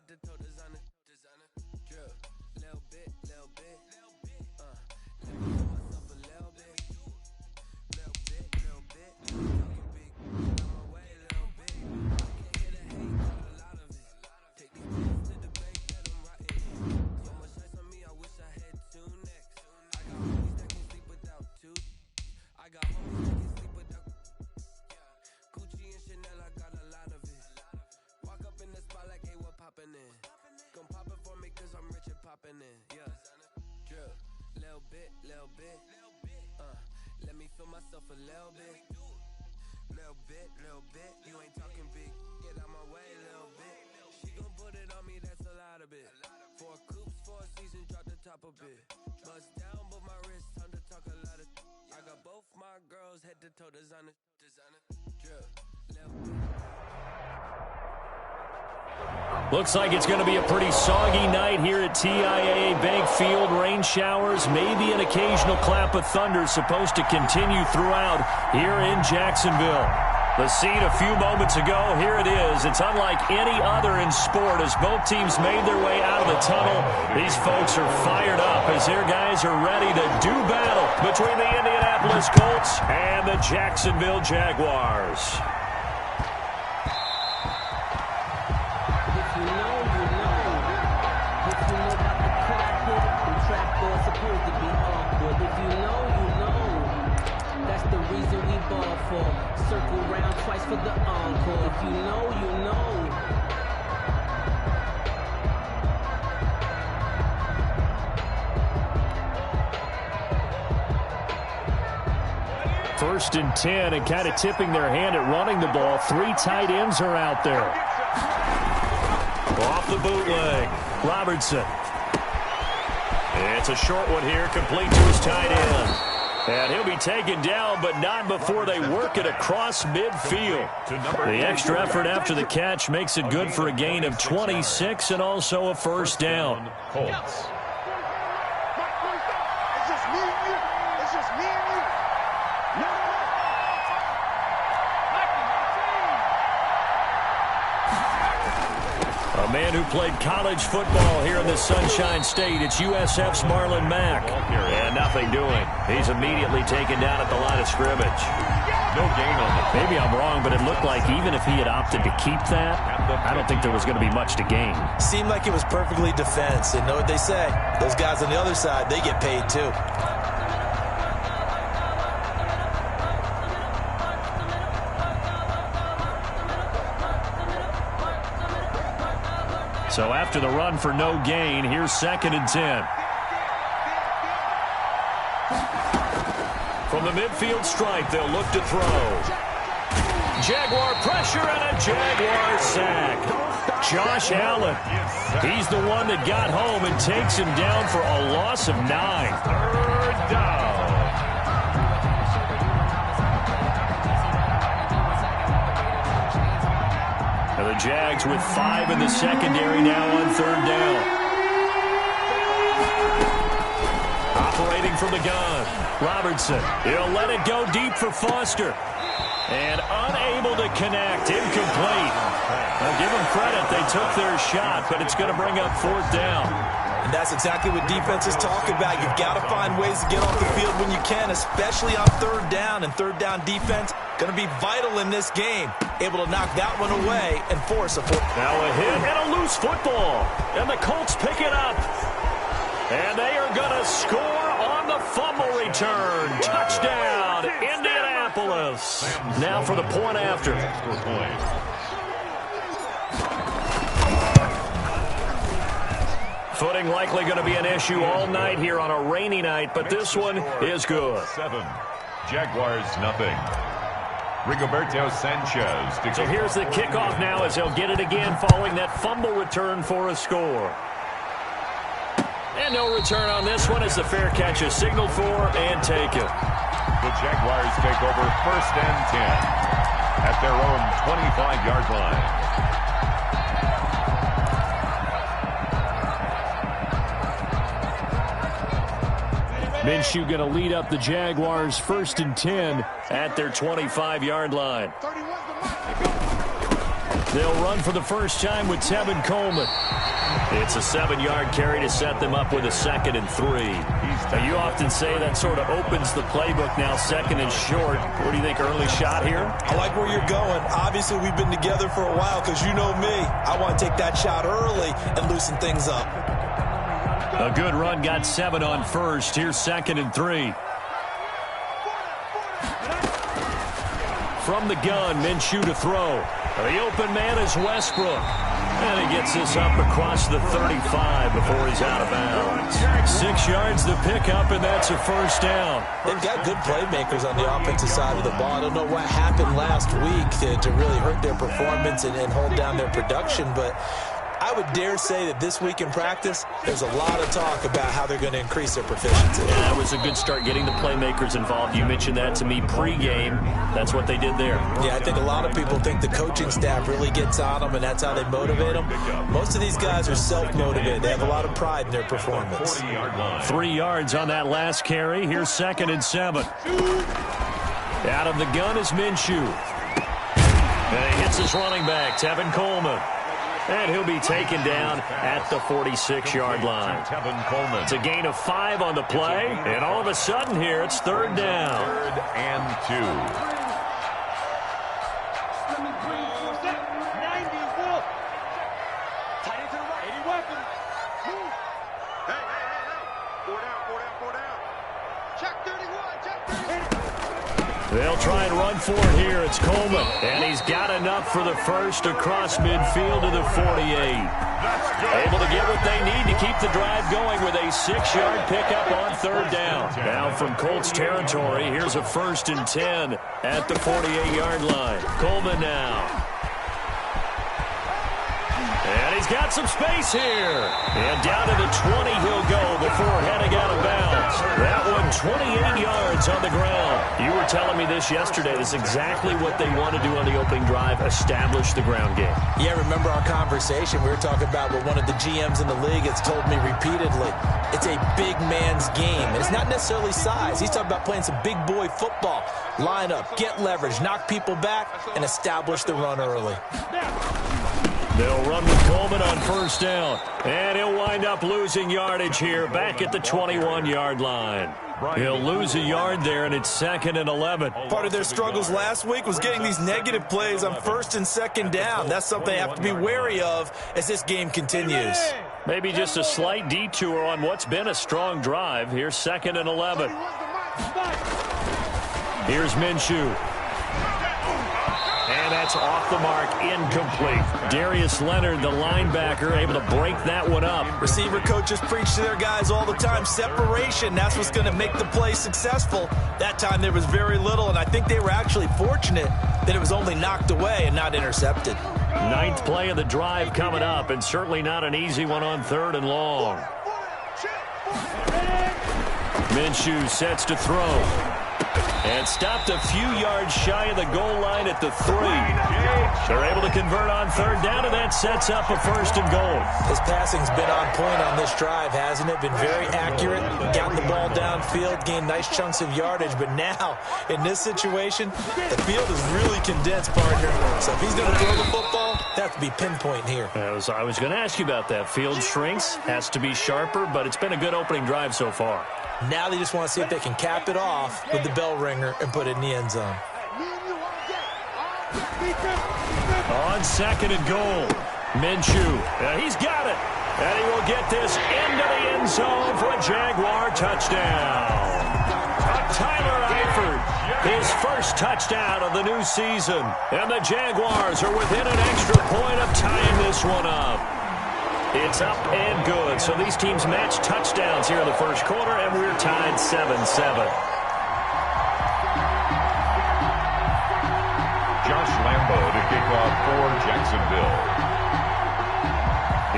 head to toe designer. Drill, little bit. Let me feel myself a little bit. Little bit. Talking big, on my way, little bit. I can't hear the hate, got a lot of it. Take these pills to the bank, let them rot in. So much ice on me, I wish I had two necks. I got homies that can sleep without two. I got homies that can sleep without Gucci and Chanel, I got a lot of it. Walk up in the spot like, hey, what poppin' in? Gon' pop it for me cause I'm rich and poppin' in. Yeah, drill, little bit. Let me feel myself a little bit. Little bit. You ain't talking big, get out my way, little bit. She gon' put it on me, that's a lot of it. 4 coops, 4 seasons, drop the top a bit. Bust down, but my wrist, time to talk a lot of. I got both my girls head to toe designer. Drill, little bit. Looks like it's going to be a pretty soggy night here at TIAA Bank Field. Rain showers, maybe an occasional clap of thunder supposed to continue throughout here in Jacksonville. The scene a few moments ago, here it is. It's unlike any other in sport as both teams made their way out of the tunnel. These folks are fired up as their guys are ready to do battle between the Indianapolis Colts and the Jacksonville Jaguars. Circle round twice for the encore. If you know, you know. First and 10 and kind of tipping their hand at running the ball. 3 tight ends are out there. Off the bootleg. Robertson. It's a short one here, complete to his tight end. And he'll be taken down, but not before they work it across midfield. The extra effort after the catch makes it good for a gain of 26 and also a first down. Colts. A man who played college football here in the Sunshine State. It's USF's Marlon Mack. And nothing doing. He's immediately taken down at the line of scrimmage. No gain on the. Maybe I'm wrong, but it looked like even if he had opted to keep that, I don't think there was going to be much to gain. Seemed like it was perfectly defense. And know what they say? Those guys on the other side, they get paid too. So after the run for no gain, here's 2nd and 10. From the midfield stripe, they'll look to throw. Jaguar pressure and a Jaguar sack. Josh Allen, he's the one that got home and takes him down for a loss of 9. 3rd down. The Jags with 5 in the secondary now on 3rd down. Operating from the gun. Robertson. He'll let it go deep for Foster. And unable to connect. Incomplete. Now give them credit. They took their shot, but it's going to bring up 4th down. And that's exactly what defenses talk about. You've got to find ways to get off the field when you can, especially on 3rd down. And 3rd down defense going to be vital in this game. Able to knock that one away and force a foot. Now a hit and a loose football. And the Colts pick it up. And they are going to score on the fumble return. Touchdown, Indianapolis. Now for the point after. Footing likely going to be an issue all night here on a rainy night, but this one is good. 7. Jaguars nothing. Rigoberto Sanchez. So here's the kickoff now as they'll get it again following that fumble return for a score. And no return on this one as the fair catch is signaled for and taken. The Jaguars take over 1st and 10 at their own 25-yard line. Minshew going to lead up the Jaguars 1st and 10 at their 25-yard line. They'll run for the first time with Tevin Coleman. It's a 7-yard carry to set them up with a 2nd and 3. Now, you often say that sort of opens the playbook now, 2nd and short. What do you think, early shot here? I like where you're going. Obviously, we've been together for a while because you know me. I want to take that shot early and loosen things up. A good run, got 7 on first. Here's 2nd and 3. From the gun, Minshew to throw. The open man is Westbrook. And he gets this up across the 35 before he's out of bounds. 6 yards to pick up, and that's a first down. They've got good playmakers on the offensive side of the ball. I don't know what happened last week to really hurt their performance and hold down their production, but I would dare say that this week in practice, there's a lot of talk about how they're going to increase their proficiency. Yeah, that was a good start getting the playmakers involved. You mentioned that to me pregame. That's what they did there. Yeah, I think a lot of people think the coaching staff really gets on them, and that's how they motivate them. Most of these guys are self-motivated. They have a lot of pride in their performance. 3 yards on that last carry. Here's 2nd and 7. Out of the gun is Minshew. And he hits his running back, Tevin Coleman. And he'll be taken down at the 46-yard line. It's a gain of 5 on the play, and all of a sudden here, it's 3rd down. 3rd and 2. They'll try and run for it here. It's Coleman. And he's got enough for the first across midfield to the 48. Able to get what they need to keep the drive going with a 6-yard pickup on 3rd down. Now from Colts territory, here's a 1st and 10 at the 48-yard line. Coleman now. And he's got some space here. And down to the 20 he'll go before heading out of bounds. That one 28 yards on the ground. You were telling me this yesterday. This is exactly what they want to do on the opening drive, establish the ground game. Yeah, remember our conversation? We were talking about what one of the GMs in the league has told me repeatedly. It's a big man's game. And it's not necessarily size. He's talking about playing some big boy football. Line up, get leverage, knock people back, and establish the run early. They'll run with Coleman on 1st down. And he'll wind up losing yardage here back at the 21-yard line. He'll lose a yard there, and it's 2nd and 11. Part of their struggles last week was getting these negative plays on 1st and 2nd down. That's something they have to be wary of as this game continues. Maybe just a slight detour on what's been a strong drive. Here's 2nd and 11. Here's Minshew. And that's off the mark, incomplete. Darius Leonard, the linebacker, able to break that one up. Receiver coaches preach to their guys all the time. Separation, that's what's going to make the play successful. That time there was very little, and I think they were actually fortunate that it was only knocked away and not intercepted. 9th play of the drive coming up, and certainly not an easy one on 3rd and long. Minshew sets to throw. And stopped a few yards shy of the goal line at the 3. They're able to convert on 3rd down, and that sets up a 1st and goal. His passing's been on point on this drive, hasn't it? Been very accurate, gotten the ball downfield, gained nice chunks of yardage. But now, in this situation, the field is really condensed, partner. So if he's going to throw the football, that has to be pinpoint here. I was going to ask you about that. Field shrinks, has to be sharper, but it's been a good opening drive so far. Now they just want to see if they can cap it off with the bell ringer and put it in the end zone. On 2nd and goal, Minshew. He's got it. And he will get this into the end zone for a Jaguar touchdown. Tyler Eifert, his first touchdown of the new season. And the Jaguars are within an extra point of tying this one up. It's up and good. So these teams match touchdowns here in the first quarter, and we're tied 7-7. Josh Lambo to kick off for Jacksonville.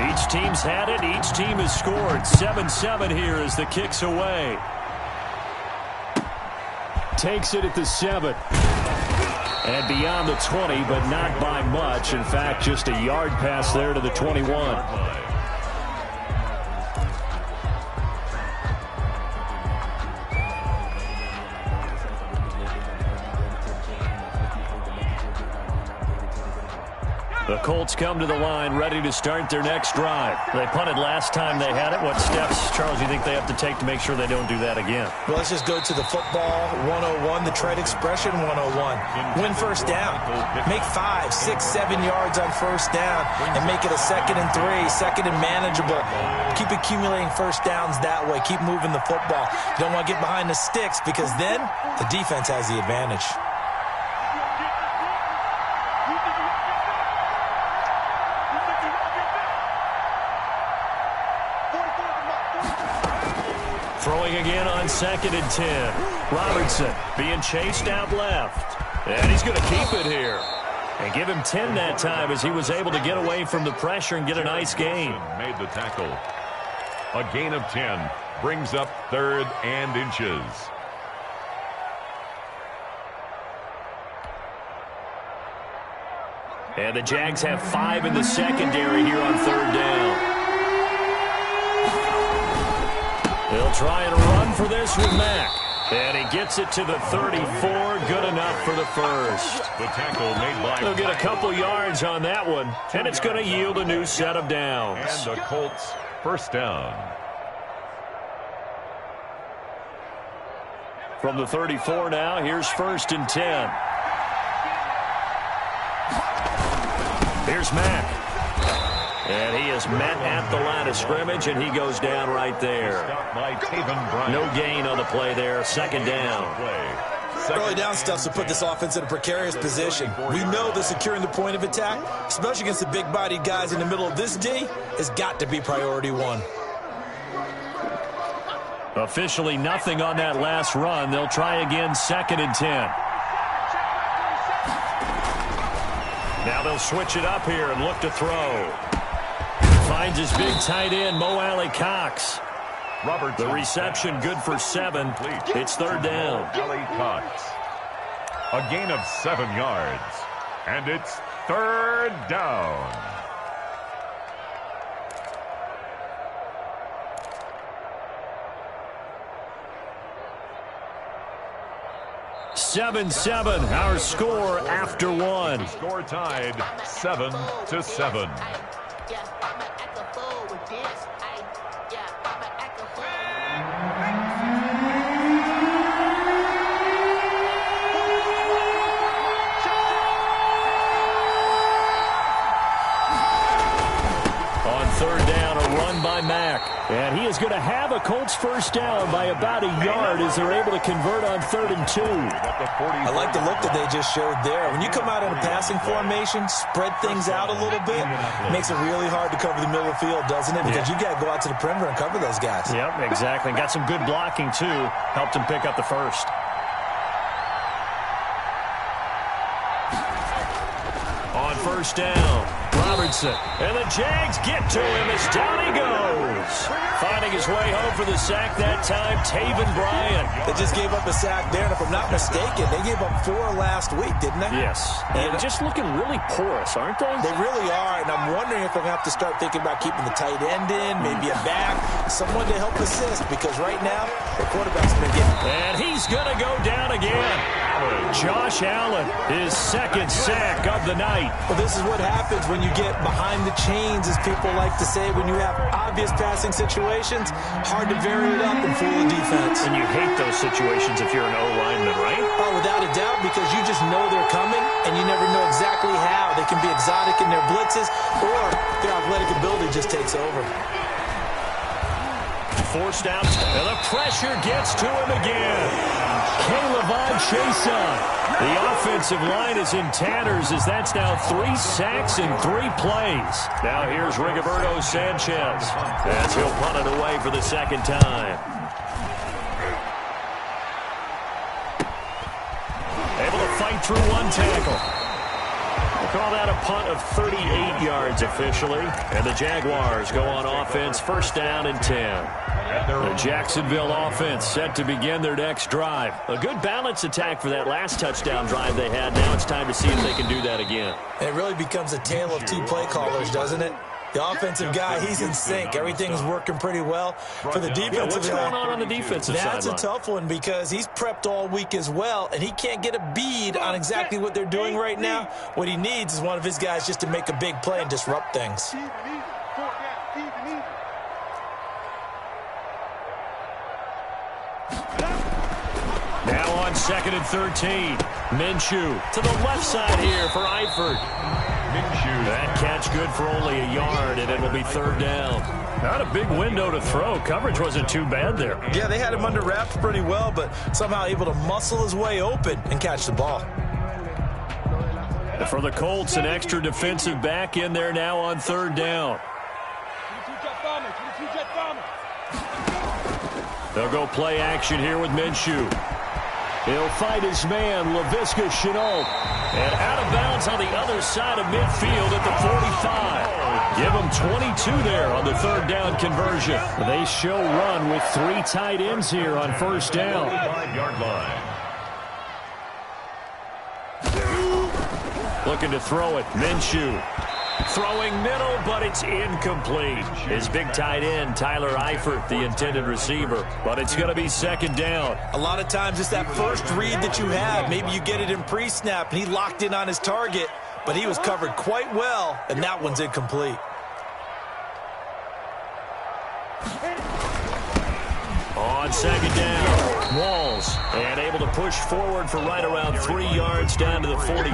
Each team's had it. Each team has scored. 7-7 here as the kick's away. Takes it at the 7. And beyond the 20, but not by much. In fact, just a yard pass there to the 21. The Colts come to the line ready to start their next drive. They punted last time they had it. What steps, Charles, you think they have to take to make sure they don't do that again? Well, let's just go to the football 101, the trade expression 101. Win first down. Make 5, 6, 7 yards on first down and make it a 2nd and 3, 2nd and manageable. Keep accumulating first downs that way. Keep moving the football. You don't want to get behind the sticks because then the defense has the advantage. Throwing again on 2nd and 10. Robertson being chased out left. And he's going to keep it here. And give him 10 that time as he was able to get away from the pressure and get a nice gain. Made the tackle. A gain of 10 brings up 3rd and inches. And the Jags have 5 in the secondary here on 3rd down. They'll try and run for this with Mack. And he gets it to the 34. Good enough for the first. The tackle made by... They'll get a couple yards on that one. And it's going to yield a new set of downs. And the Colts first down. From the 34 now, here's 1st and 10. Here's Mack. And he is met at the line of scrimmage, and he goes down right there. No gain on the play there. 2nd down. Early down stuff to put this offense in a precarious position. We know that securing the point of attack, especially against the big-bodied guys in the middle of this D, has got to be priority 1. Officially nothing on that last run. They'll try again 2nd and 10. Now they'll switch it up here and look to throw. Finds his big tight end, Mo Alley Cox. The reception good for 7. It's 3rd down. Alley Cox. A gain of 7 yards. And it's 3rd down. Seven, our score after 1. The score tied 7-7. On 3rd down, a run by Mack. And he is going to have a Colts first down by about a yard as they're able to convert on 3rd and 2. I like the look that they just showed there. When you come out in a passing formation, spread things out a little bit, it makes it really hard to cover the middle of the field, doesn't it? Because you got to go out to the perimeter and cover those guys. Yep, exactly. Got some good blocking, too. Helped him pick up the first. On 1st down, Robertson. And the Jags get to him as down he goes. Finding his way home for the sack that time, Taven Bryan. They just gave up a sack there, and if I'm not mistaken, they gave up 4 last week, didn't they? Yes. And just looking really porous, aren't they? They really are, and I'm wondering if they're going to have to start thinking about keeping the tight end in, maybe a back, someone to help assist, because right now, the quarterback's been getting... And he's going to go down again. Josh Allen, his 2nd sack of the night. Well, this is what happens when you get behind the chains, as people like to say, when you have obvious passing situations, hard to vary it up and fool the defense. And you hate those situations if you're an O-lineman, right? Oh, without a doubt, because you just know they're coming, and you never know exactly how. They can be exotic in their blitzes, or their athletic ability just takes over. Forced out, and the pressure gets to him again. K'Lavon Chaisson. The offensive line is in tatters as that's now 3 sacks in 3 plays. Now here's Rigoberto Sanchez as he'll punt it away for the 2nd time. Able to fight through 1 tackle. We'll call that a punt of 38 yards officially. And the Jaguars go on offense, 1st down and 10. The Jacksonville offense set to begin their next drive. A good balance attack for that last touchdown drive they had. Now it's time to see if they can do that again. It really becomes a tale of 2 play callers, doesn't it? The offensive guy, he's in sync. Everything's working pretty well. For the defensive what's guy, going on the defensive side? that's a tough one because he's prepped all week as well, and he can't get a bead on exactly what they're doing right now. What he needs is one of his guys just to make a big play and disrupt things. Now on 2nd and 13. Minshew to the left side here for Eifert. That catch good for only a yard, and it'll be 3rd down. Not a big window to throw. Coverage wasn't too bad there. Yeah, they had him under wraps pretty well, but somehow able to muscle his way open and catch the ball. For the Colts, an extra defensive back in there now on 3rd down. They'll go play action here with Minshew. He'll fight his man, Laviska Shenault. And out of bounds on the other side of midfield at the 45. Give him 22 there on the 3rd down conversion. They show run with 3 tight ends here on 1st down. 5-yard line. Looking to throw it, Minshew. Throwing middle, but it's incomplete. His big tight end, Tyler Eifert, the intended receiver. But it's going to be 2nd down. A lot of times it's that first read that you have. Maybe you get it in pre-snap, and he locked in on his target, but he was covered quite well, and that one's incomplete. On 2nd down, Walls, and able to push forward for right around 3 yards down to the 42.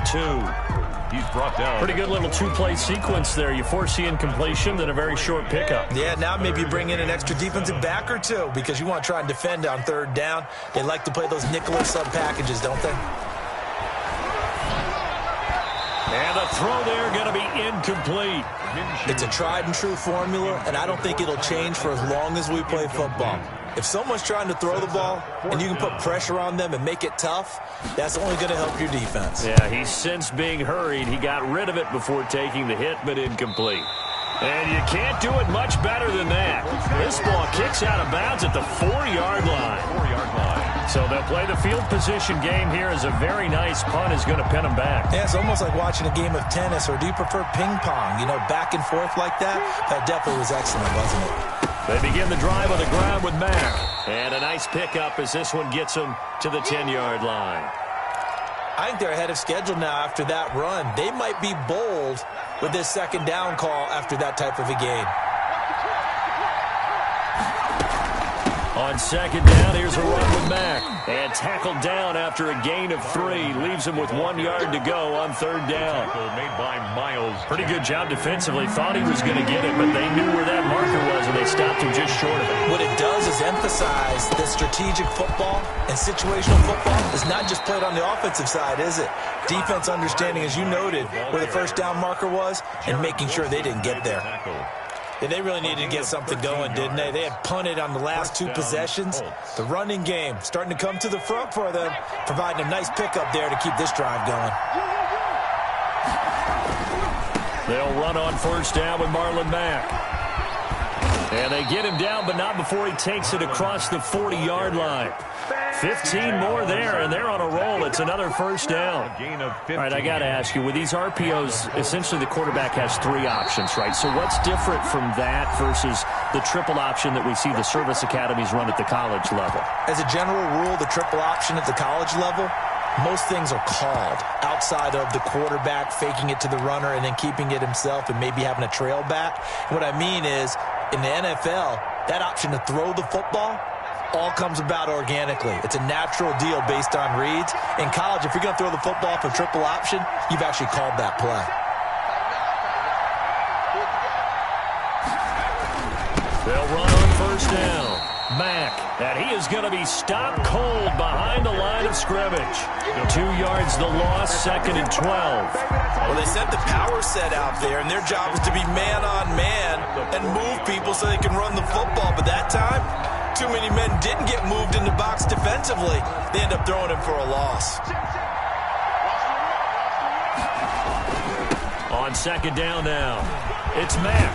He's brought down. Pretty good little 2-play sequence there. You force the incompletion, then a very short pickup. Yeah, now maybe you bring in an extra defensive back or two because you want to try and defend on 3rd down. They like to play those nickel or sub packages, don't they? And the throw there going to be incomplete. It's a tried and true formula, and I don't think it'll change for as long as we play football. If someone's trying to throw the ball and you can put pressure on them and make it tough, that's only going to help your defense. Yeah, he's since being hurried. He got rid of it before taking the hit, but incomplete. And you can't do it much better than that. This ball kicks out of bounds at the 4-yard line. 4-yard line. So they'll play the field position game here as a very nice punt is going to pin them back. Yeah, it's almost like watching a game of tennis, or do you prefer ping pong? You know, back and forth like that? That definitely was excellent, wasn't it? They begin the drive on the ground with Mack. And a nice pickup as this one gets them to the 10-yard line. I think they're ahead of schedule now after that run. They might be bold with this 2nd down call after that type of a gain. On 2nd down, here's a run with Mack. And tackled down after a gain of 3. Leaves him with 1 yard to go on 3rd down. Made by Miles. Pretty good job defensively. Thought he was going to get it, but they knew where that marker was, and they stopped him just short of it. What it does is emphasize that strategic football and situational football is not just played on the offensive side, is it? Defense understanding, as you noted, where the 1st down marker was and making sure they didn't get there. Yeah, they really needed to get something going, didn't they? They had punted on the last 2 possessions. The running game starting to come to the front for them, providing a nice pickup there to keep this drive going. They'll run on 1st down with Marlon Mack. And they get him down, but not before he takes it across the 40-yard line. 15 more there, and they're on a roll. It's another 1st down. All right, I got to ask you, with these RPOs, essentially the quarterback has 3 options, right? So what's different from that versus the triple option that we see the service academies run at the college level? As a general rule, the triple option at the college level, most things are called outside of the quarterback faking it to the runner and then keeping it himself and maybe having a trail back. What I mean is, in the NFL, that option to throw the football all comes about organically. It's a natural deal based on reads. In college, if you're going to throw the football for triple option, you've actually called that play. They'll run on 1st down. Mack, and he is going to be stopped cold behind the line of scrimmage. 2 yards the loss, 2nd and 12. Well, they sent the power set out there, and their job is to be man-on-man and move people so they can run the football. But that time, too many men didn't get moved in the box defensively. They end up throwing him for a loss. On 2nd down now, it's Mack.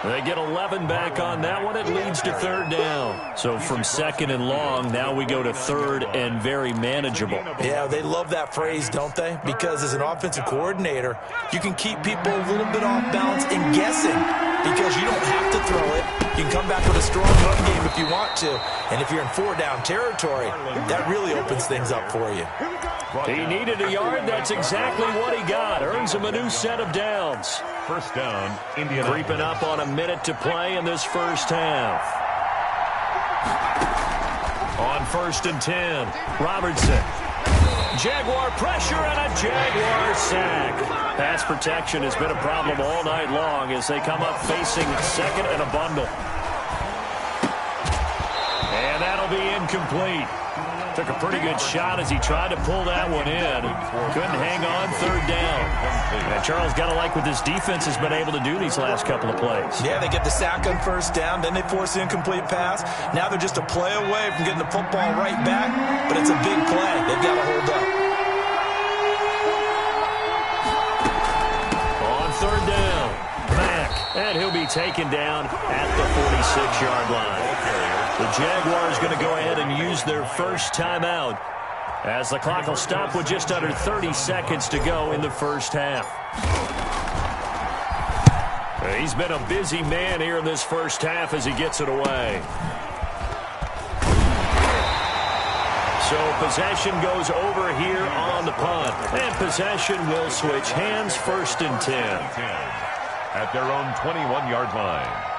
They get 11 back on that one. It leads to third down. So from second and long, now we go to third and very manageable. Yeah, they love that phrase, don't they? Because as an offensive coordinator, you can keep people a little bit off balance and guessing because you don't have to throw it. You can come back with a strong run game if you want to. And if you're in four-down territory, that really opens things up for you. He needed a yard. That's exactly what he got. Earns him a new set of downs. First down, Indiana. Creeping up on a minute to play in this first half. On 1st and 10, Robertson. Jaguar pressure and a Jaguar sack. Pass protection has been a problem all night long as they come up facing second and a bundle. And that'll be incomplete. Took a pretty good shot as he tried to pull that one in. Couldn't hang on, third down. And Charles, got to like what this defense has been able to do these last couple of plays. Yeah, they get the sack on first down, then they force the incomplete pass. Now they're just a play away from getting the football right back, but it's a big play. They've got to hold up. On third down, Mack, and he'll be taken down at the 46-yard line. The Jaguars going to go ahead and use their first timeout as the clock will stop with just under 30 seconds to go in the first half. He's been a busy man here in this first half as he gets it away. So possession goes over here on the punt. And possession will switch hands, 1st and 10. At their own 21-yard line.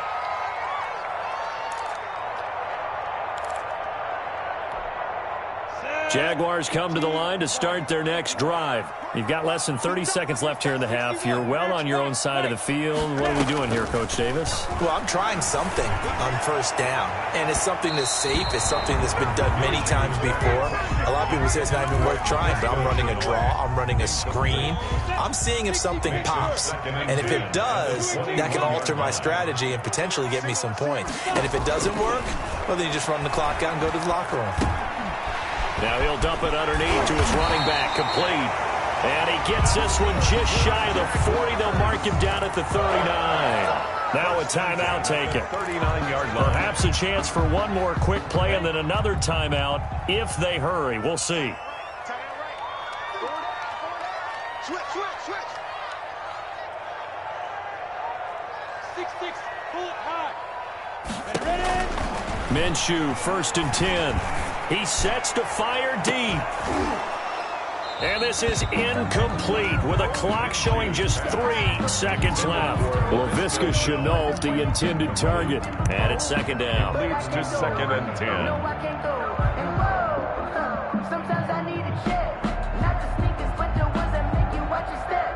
Jaguars come to the line to start their next drive. You've got less than 30 seconds left here in the half. You're well on your own side of the field. What are we doing here, Coach Davis? Well, I'm trying something on first down, and it's something that's safe. It's something that's been done many times before. A lot of people say it's not even worth trying, but I'm running a draw. I'm running a screen. I'm seeing if something pops, and if it does, that can alter my strategy and potentially get me some points. And if it doesn't work, well, then you just run the clock out and go to the locker room. Now he'll dump it underneath to his running back, complete. And he gets this one just shy of the 40. They'll mark him down at the 39. Now a timeout taken. 39-yard line. Perhaps a chance for one more quick play and then another timeout if they hurry. We'll see. Switch. 6-6, pull it high. Ready? Minshew, 1st and 10. He sets to fire deep. And this is incomplete with a clock showing just 3 seconds left. Laviska Shenault, the intended target. And it's second down. Leads to 2nd and 10. Sometimes I need a check. Not the sneakers, but the ones that make you watch your step.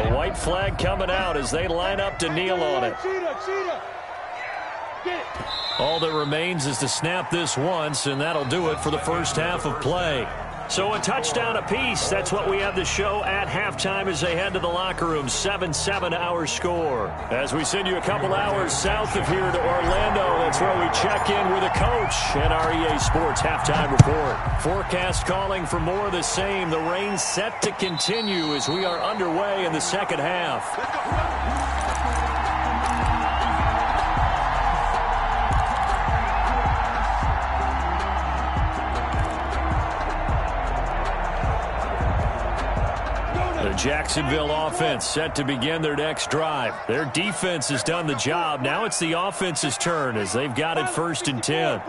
The white flag coming out as they line up to kneel on it. Cheetah. Get it. All that remains is to snap this once, and that'll do it for the first half of play. So a touchdown apiece. That's what we have to show at halftime as they head to the locker room. 7-7 our score. As we send you a couple hours south of here to Orlando, that's where we check in with a coach and our EA Sports halftime report. Forecast calling for more of the same. The rain set to continue as we are underway in the second half. The Jacksonville offense set to begin their next drive. Their defense has done the job. Now it's the offense's turn as they've got it 1st and 10.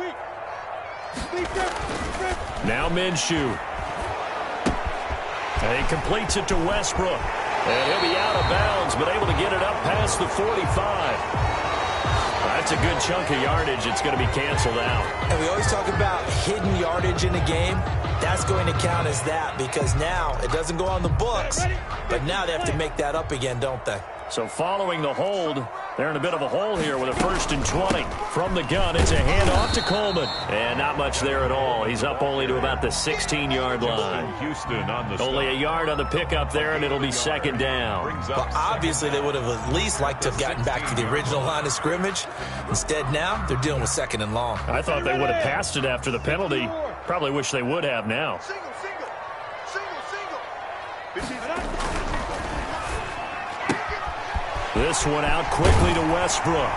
Now Minshew. And he completes it to Westbrook. And he'll be out of bounds, but able to get it up past the 45. That's a good chunk of yardage. It's going to be canceled out. And we always talk about hidden yardage in a game. That's going to count as that because now it doesn't go on the books, but now they have to make that up again, don't they? So following the hold, they're in a bit of a hole here with a 1st and 20. From the gun, it's a handoff to Coleman. And not much there at all. He's up only to about the 16-yard line. Houston on the Only a yard on the pickup there, and it'll be second down. Well, obviously, they would have at least liked to have gotten back to the original line of scrimmage. Instead, now they're dealing with 2nd and long. I thought they would have passed it after the penalty. Probably wish they would have now. Single. This one out quickly to Westbrook.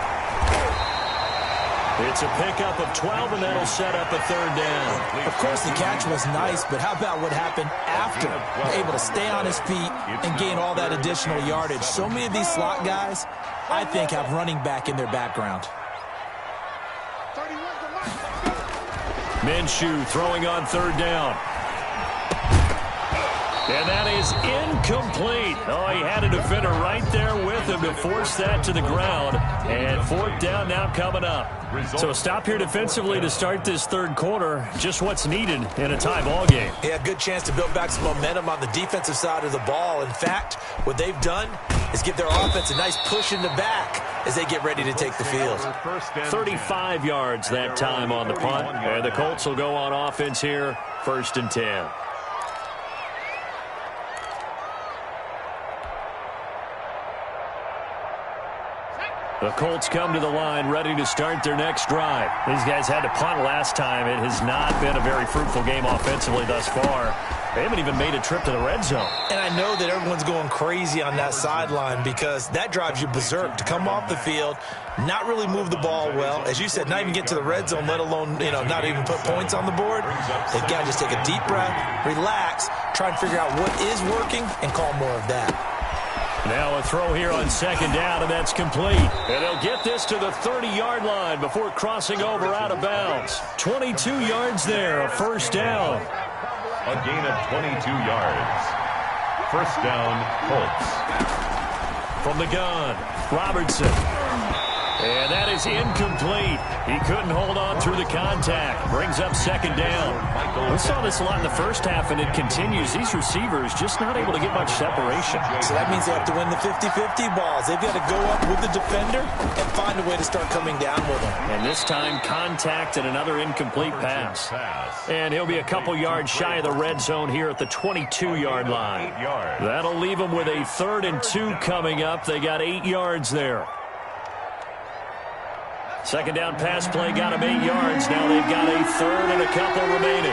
It's a pickup of 12, and that'll set up a third down. Of course, the catch was nice, but how about what happened after? Able to stay on his feet and gain all that additional yardage. So many of these slot guys, I think, have running back in their background. Minshew throwing on third down. And that is incomplete. Oh, he had a defender right there with him to force that to the ground. And fourth down now coming up. So a stop here defensively to start this third quarter. Just what's needed in a tie ball game. Yeah, good chance to build back some momentum on the defensive side of the ball. In fact, what they've done is give their offense a nice push in the back as they get ready to take the field. 35 yards that time on the punt. And the Colts will go on offense here, 1st and 10. The Colts come to the line ready to start their next drive. These guys had to punt last time. It has not been a very fruitful game offensively thus far. They haven't even made a trip to the red zone. And I know that everyone's going crazy on that sideline because that drives you berserk to come off the field, not really move the ball well. As you said, not even get to the red zone, let alone, not even put points on the board. They've got to just take a deep breath, relax, try and figure out what is working, and call more of that. Now a throw here on 2nd down, and that's complete. And they'll get this to the 30-yard line before crossing over out of bounds. 22 yards there, a 1st down. A gain of 22 yards. 1st down, Colts. From the gun, Robertson. And that is incomplete. He couldn't hold on through the contact. Brings up 2nd down. We saw this a lot in the first half, and it continues. These receivers just not able to get much separation. So that means they have to win the 50-50 balls. They've got to go up with the defender and find a way to start coming down with them. And this time, contact and another incomplete pass. And he'll be a couple yards shy of the red zone here at the 22-yard line. That'll leave them with a 3rd and 2 coming up. They got 8 yards there. 2nd down pass play got him 8 yards. Now they've got a 3rd and a couple remaining.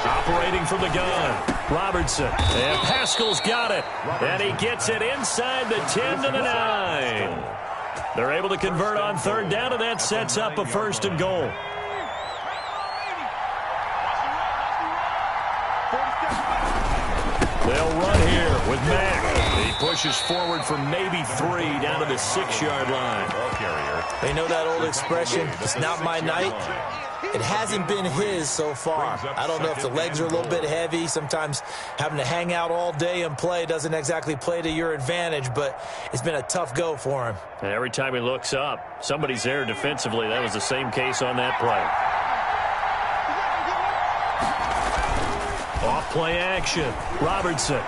Operating from the gun, Robertson. And Pascal's got it. And he gets it inside the 10 to the 9. They're able to convert on 3rd down, and that sets up a 1st and goal. They'll run here with Mack. He pushes forward for maybe 3 down to the 6-yard line. They know that old expression, it's not my night. It hasn't been his so far. I don't know if the legs are a little bit heavy. Sometimes having to hang out all day and play doesn't exactly play to your advantage, but it's been a tough go for him. And every time he looks up, somebody's there defensively. That was the same case on that play. Off-play action. Robertson.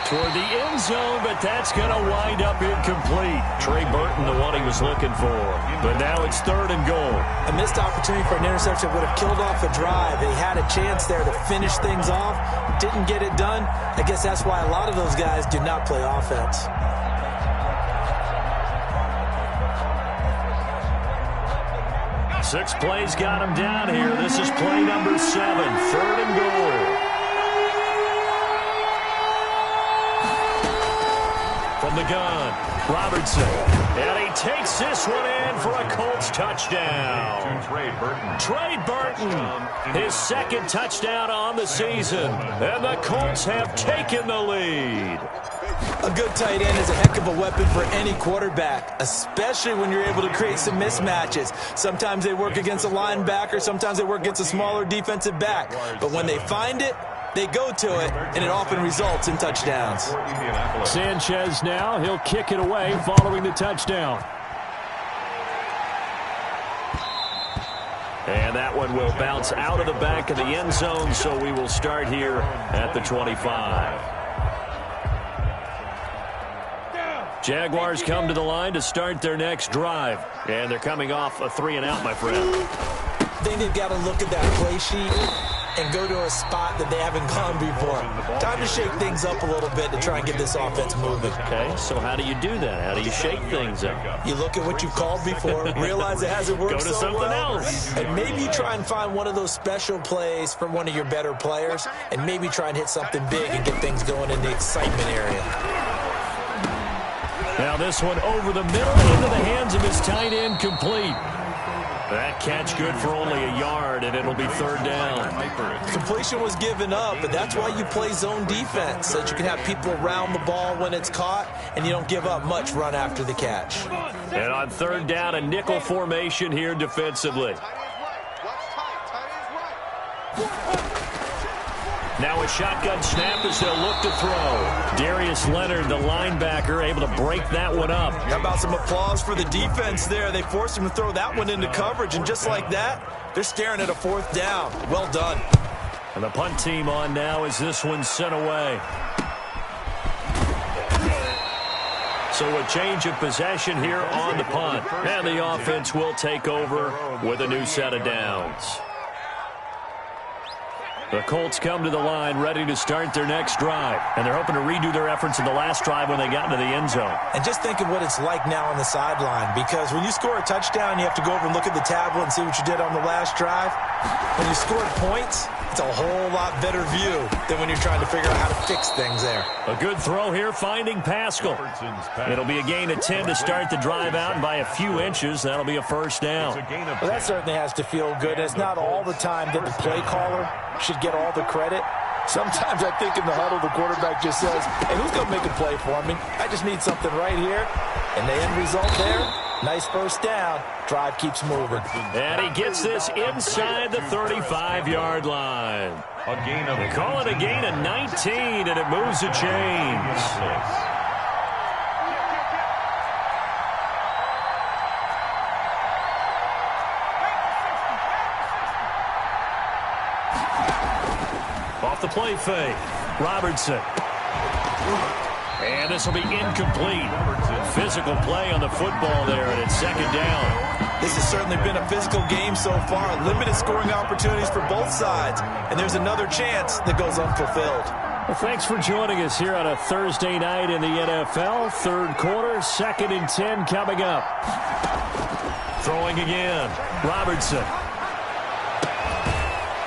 Toward the end zone, but that's going to wind up incomplete. Trey Burton, the one he was looking for. But now it's 3rd and goal. A missed opportunity for an interception would have killed off a drive. They had a chance there to finish things off. Didn't get it done. I guess that's why a lot of those guys do not play offense. Six plays got him down here. This is play number 7, 3rd and goal. From the gun, Robertson. And he takes this one in for a Colts touchdown. Trey Burton, his 2nd touchdown on the season. And the Colts have taken the lead. A good tight end is a heck of a weapon for any quarterback, especially when you're able to create some mismatches. Sometimes they work against a linebacker, sometimes they work against a smaller defensive back. But when they find it, they go to it, and it often results in touchdowns. Sanchez now, he'll kick it away following the touchdown. And that one will bounce out of the back of the end zone, so we will start here at the 25. Jaguars come to the line to start their next drive. And they're coming off a 3-and-out, my friend. I think they've got to look at that play sheet and go to a spot that they haven't gone before. Time to shake things up a little bit to try and get this offense moving. Okay, so how do you do that? How do you shake things up? You look at what you've called before, realize it hasn't worked Go to so something well, else. and maybe you try and find one of those special plays from one of your better players, and maybe try and hit something big and get things going in the excitement area. Now this one over the middle into the hands of his tight end, complete. That catch good for only a yard, and it'll be third down. Completion was given up, but that's why you play zone defense, so that you can have people around the ball when it's caught, and you don't give up much run after the catch. And on third down, a nickel formation here defensively. Now a shotgun snap as they'll look to throw. Darius Leonard, the linebacker, able to break that one up. How about some applause for the defense there? They forced him to throw that one into coverage, and just like that, they're staring at a fourth down. Well done. And the punt team on now as this one's sent away. So a change of possession here on the punt. And the offense will take over with a new set of downs. The Colts come to the line ready to start their next drive. And they're hoping to redo their efforts in the last drive when they got into the end zone. And just think of what it's like now on the sideline, because when you score a touchdown, you have to go over and look at the tablet and see what you did on the last drive. When you scored points, it's a whole lot better view than when you're trying to figure out how to fix things there. A good throw here, finding Pascal. It'll be a gain of 10 to start the drive out, and by a few inches, that'll be a first down. Well, that certainly has to feel good. It's not all the time that the play caller should get all the credit. Sometimes I think in the huddle, the quarterback just says, hey, who's going to make a play for me? I just need something right here. And the end result there, nice first down. Drive keeps moving. And he gets this inside the 35-yard line. They call it a gain of 19, and it moves the chains. Off the play fake, Robertson. And this will be incomplete. Physical play on the football there, and it's second down. This has certainly been a physical game so far. Limited scoring opportunities for both sides. And there's another chance that goes unfulfilled. Well, thanks for joining us here on a Thursday night in the NFL. Third quarter, 2nd and 10 coming up. Throwing again, Robertson.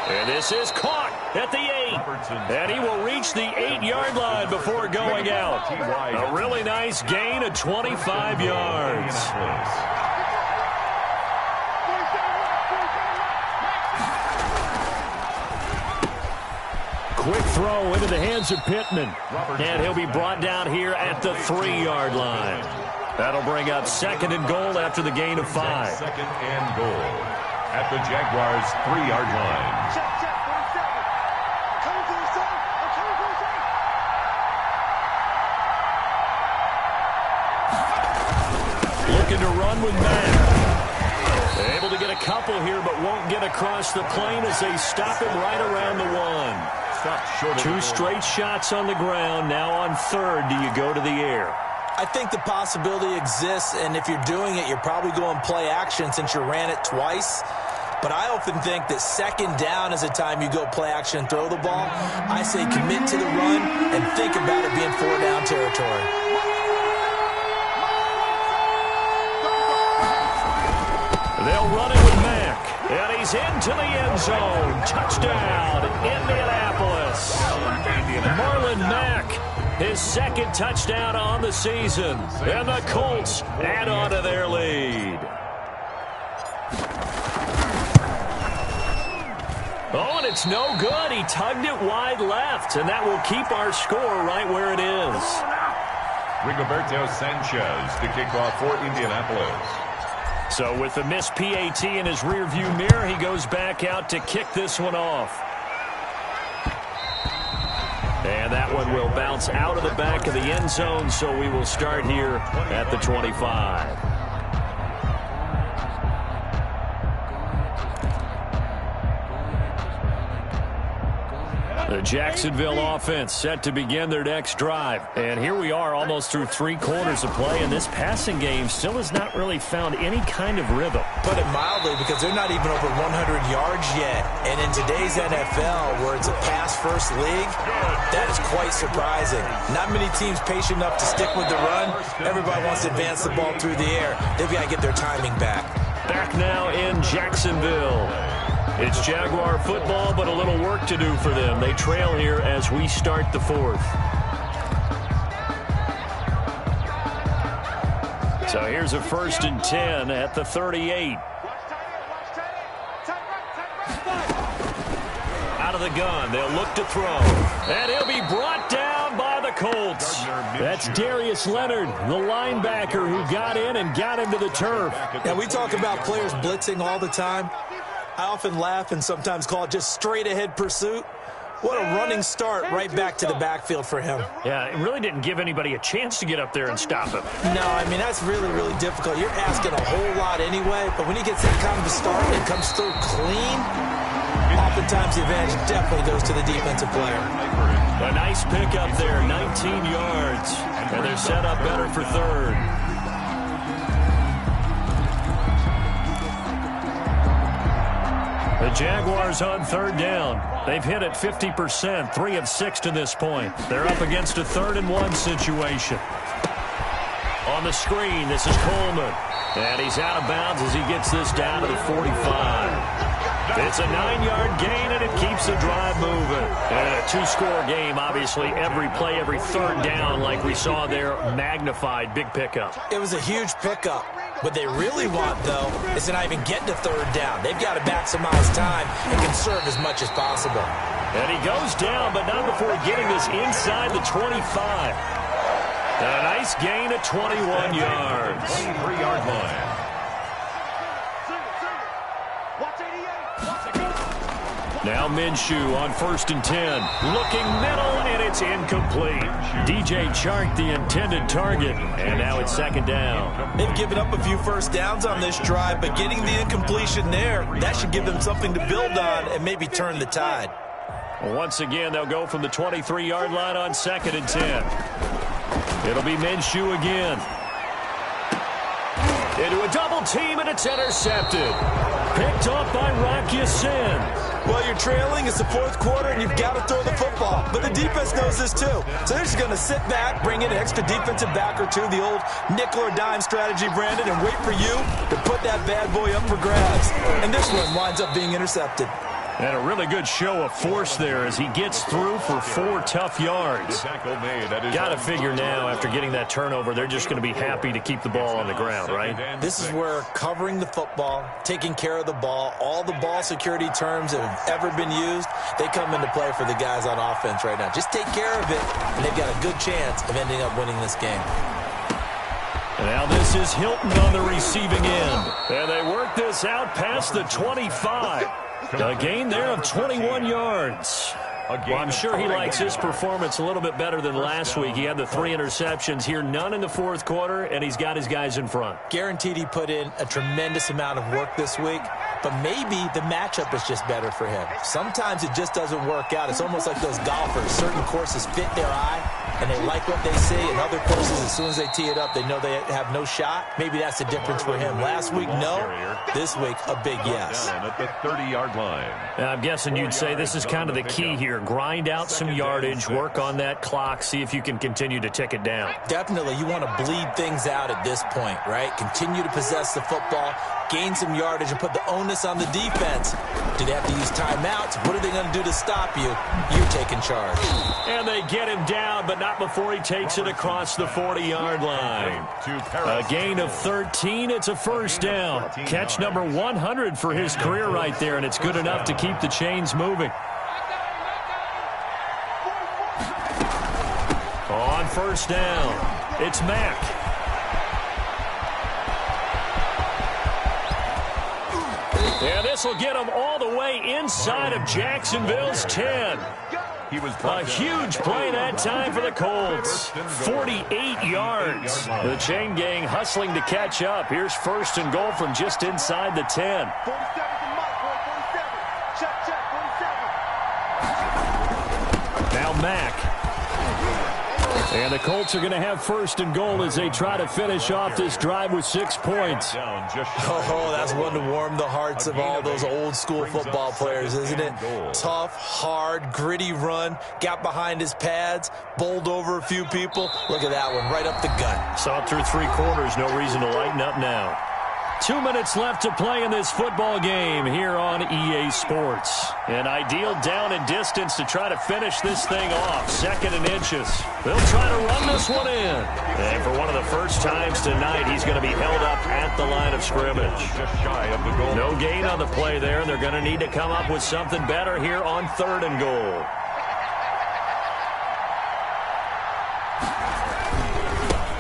And this is caught at the 8. And he will reach the 8-yard line before going out. A really nice gain of 25 yards. Quick throw into the hands of Pittman. And he'll be brought down here at the 3-yard line. That'll bring up 2nd and goal after the gain of 5. 2nd and goal at the Jaguars' 3-yard line. Looking to run with Mack. Able to get a couple here, but won't get across the plane as they stop him right around the 1. 2 straight shots on the ground. Now on 3rd, do you go to the air? I think the possibility exists, and if you're doing it, you're probably going play action since you ran it twice. But I often think that 2nd down is the time you go play action and throw the ball. I say commit to the run and think about it being 4-down territory. They'll run it with Mack. And he's into the end zone. Touchdown, Indianapolis. Marlon Mack, his 2nd touchdown on the season. And the Colts add on to their lead. Oh, and it's no good. He tugged it wide left, and that will keep our score right where it is. Rigoberto Sanchez to kick off for Indianapolis. So with the missed PAT in his rearview mirror, he goes back out to kick this one off. And that one will bounce out of the back of the end zone, so we will start here at the 25. The Jacksonville offense set to begin their next drive. And here we are almost through 3 quarters of play, and this passing game still has not really found any kind of rhythm. Put it mildly, because they're not even over 100 yards yet. And in today's NFL, where it's a pass-first league, that is quite surprising. Not many teams patient enough to stick with the run. Everybody wants to advance the ball through the air. They've got to get their timing back. Back now in Jacksonville. It's Jaguar football, but a little work to do for them. They trail here as we start the 4th. So here's a 1st and 10 at the 38. Out of the gun, they'll look to throw. And he'll be brought down by the Colts. That's Darius Leonard, the linebacker who got in and got into the turf. And we talk about players blitzing all the time. I often laugh and sometimes call it just straight-ahead pursuit. What a running start right back to the backfield for him. Yeah, it really didn't give anybody a chance to get up there and stop him. No, I mean, that's really, really difficult. You're asking a whole lot anyway, but when he gets that kind of a start and comes through clean, oftentimes the advantage definitely goes to the defensive player. A nice pickup there, 19 yards, and they're set up better for 3rd. The Jaguars on 3rd down. They've hit it 50%, 3 of 6 to this point. They're up against a 3rd and 1 situation. On the screen, this is Coleman. And he's out of bounds as he gets this down to the 45. It's a 9-yard gain, and it keeps the drive moving. And a 2-score game, obviously. Every play, every 3rd down, like we saw there, magnified. Big pickup. It was a huge pickup. What they really want, though, is to not even get to 3rd down. They've got to maximize time and conserve as much as possible. And he goes down, but not before getting this inside the 25. And a nice gain of 21 yards. 23-yard line. Now Minshew on 1st and 10. Looking middle, and it's incomplete. DJ Chark, the intended target, and now it's 2nd down. They've given up a few 1st downs on this drive, but getting the incompletion there, that should give them something to build on and maybe turn the tide. Once again, they'll go from the 23-yard line on 2nd and 10. It'll be Minshew again. Into a double team, and it's intercepted. Picked off by Rocky Sin. Well, you're trailing. It's the 4th quarter, and you've got to throw the football. But the defense knows this, too. So they're just going to sit back, bring in an extra defensive back or two, the old nickel or dime strategy, Brandon, and wait for you to put that bad boy up for grabs. And this one winds up being intercepted. And a really good show of force there as he gets through for 4 tough yards. Got to figure now, after getting that turnover, they're just going to be happy to keep the ball on the ground, right? This is where covering the football, taking care of the ball, all the ball security terms that have ever been used, they come into play for the guys on offense right now. Just take care of it, and they've got a good chance of ending up winning this game. Now this is Hilton on the receiving end. And they work this out past the 25. A gain there of 21 yards. Well, I'm sure he likes his performance a little bit better than last week. He had the 3 interceptions here, none in the 4th quarter, and he's got his guys in front. Guaranteed he put in a tremendous amount of work this week, but maybe the matchup is just better for him. Sometimes it just doesn't work out. It's almost like those golfers. Certain courses fit their eye, and they like what they see, and other courses, as soon as they tee it up, they know they have no shot. Maybe that's the difference for him. Last week, no. This week, a big yes. At the 30-yard line. I'm guessing you'd say this is kind of the key here. Grind out some yardage, work on that clock, see if you can continue to tick it down. Definitely, you want to bleed things out at this point, right? Continue to possess the football, gain some yardage, and put the onus on the defense. Do they have to use timeouts? What are they going to do to stop you? You're taking charge. And they get him down, but not before he takes it across the 40-yard line. A gain of 13. It's a 1st down. Catch number 100 for his career right there, and it's good enough to keep the chains moving. On 1st down, it's Mack. And this will get him all the way inside of Jacksonville's 10. A huge play that time for the Colts. 48 yards. The chain gang hustling to catch up. Here's 1st and goal from just inside the 10. And the Colts are going to have first and goal as they try to finish off this drive with 6 points. Oh, that's one to warm the hearts of all those old-school football players, isn't it? Tough, hard, gritty run, got behind his pads, bowled over a few people. Look at that one, right up the gut. Saw it through 3 quarters, no reason to lighten up now. 2 minutes left to play in this football game here on EA Sports. An ideal down and distance to try to finish this thing off. 2nd and inches. They'll try to run this one in. And for one of the first times tonight, he's going to be held up at the line of scrimmage. Just shy of the goal. No gain on the play there, and they're going to need to come up with something better here on 3rd and goal.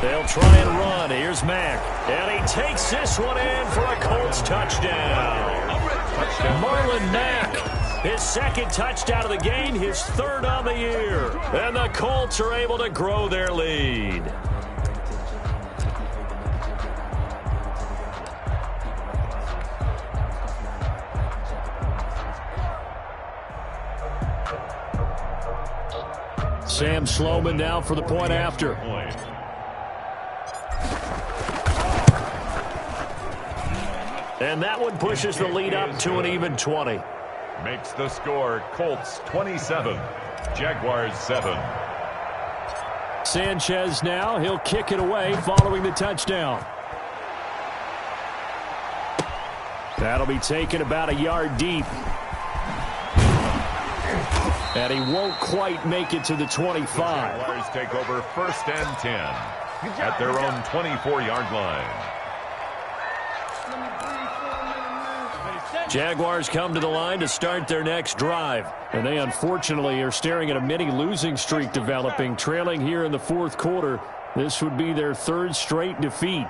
They'll try and run. Here's Mack. And he takes this one in for a Colts touchdown. Marlon Mack, his 2nd touchdown of the game, his 3rd on the year. And the Colts are able to grow their lead. Sam Sloman now for the point after. And that one pushes the lead up to an even 20. Makes the score Colts 27, Jaguars 7. Sanchez now, he'll kick it away following the touchdown. That'll be taken about a yard deep. And he won't quite make it to the 25. Jaguars take over 1st and 10 at their own 24-yard line. Jaguars come to the line to start their next drive. And they unfortunately are staring at a mini losing streak developing, trailing here in the 4th quarter. This would be their 3rd straight defeat.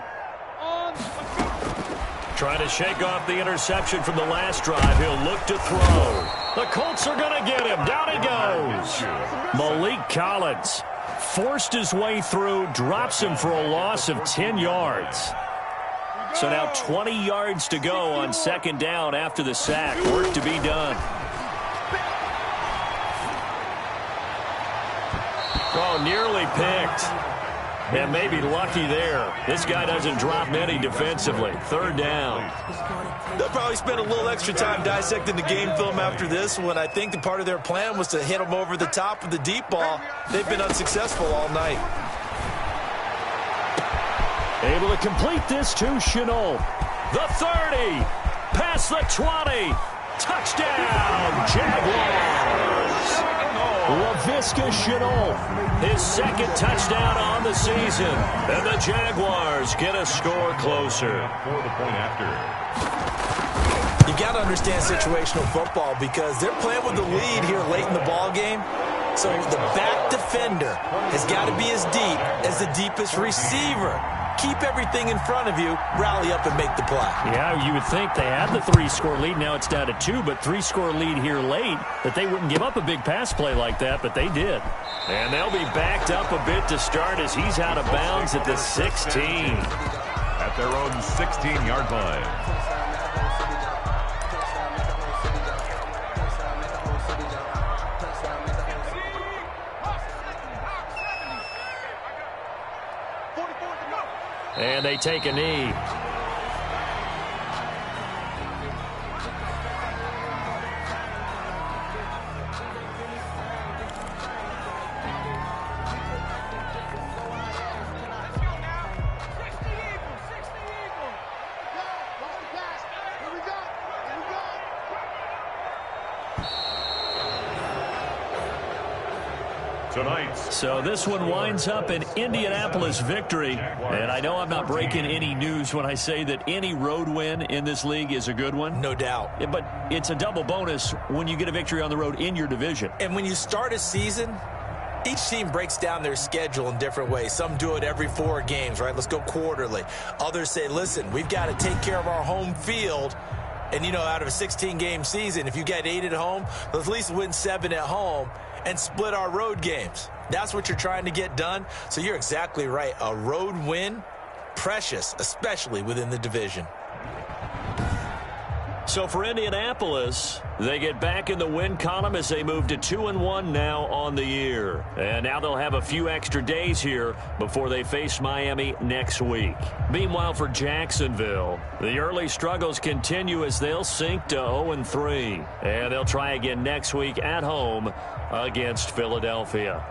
Trying to shake off the interception from the last drive. He'll look to throw. The Colts are going to get him. Down he goes. Malik Collins forced his way through, drops him for a loss of 10 yards. So now 20 yards to go on 2nd down after the sack. Work to be done. Oh, nearly picked. And maybe lucky there. This guy doesn't drop many defensively. 3rd down. They'll probably spend a little extra time dissecting the game film after this one. I think the part of their plan was to hit him over the top of the deep ball. They've been unsuccessful all night. Able to complete this to Chenault. The 30. Past the 20. Touchdown, Jaguars. Laviska Chenault, his 2nd touchdown on the season. And the Jaguars get a score closer. For the point after. You got to understand situational football because they're playing with the lead here late in the ball game. So the back defender has got to be as deep as the deepest receiver. Keep everything in front of you, rally up and make the play. Yeah, you would think they had the 3-score lead. Now it's down to 2, but 3-score lead here late, that they wouldn't give up a big pass play like that, but they did. And they'll be backed up a bit to start as he's out of bounds at the 16. At their own 16-yard line. And they take a knee. So this one winds up an Indianapolis victory. And I know I'm not breaking any news when I say that any road win in this league is a good one. No doubt. But it's a double bonus when you get a victory on the road in your division. And when you start a season, each team breaks down their schedule in different ways. Some do it every 4 games, right? Let's go quarterly. Others say, listen, we've got to take care of our home field. And, you know, out of a 16-game season, if you get 8 at home, let's at least win 7 at home and split our road games. That's what you're trying to get done. So you're exactly right. A road win, precious, especially within the division. So for Indianapolis, they get back in the win column as they move to 2-1 now on the year. And now they'll have a few extra days here before they face Miami next week. Meanwhile, for Jacksonville, the early struggles continue as they'll sink to 0-3. And they'll try again next week at home against Philadelphia.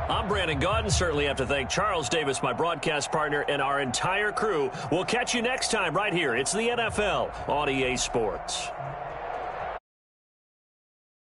I'm Brandon Gaudin. Certainly have to thank Charles Davis, my broadcast partner, and our entire crew. We'll catch you next time right here. It's the NFL on EA Sports.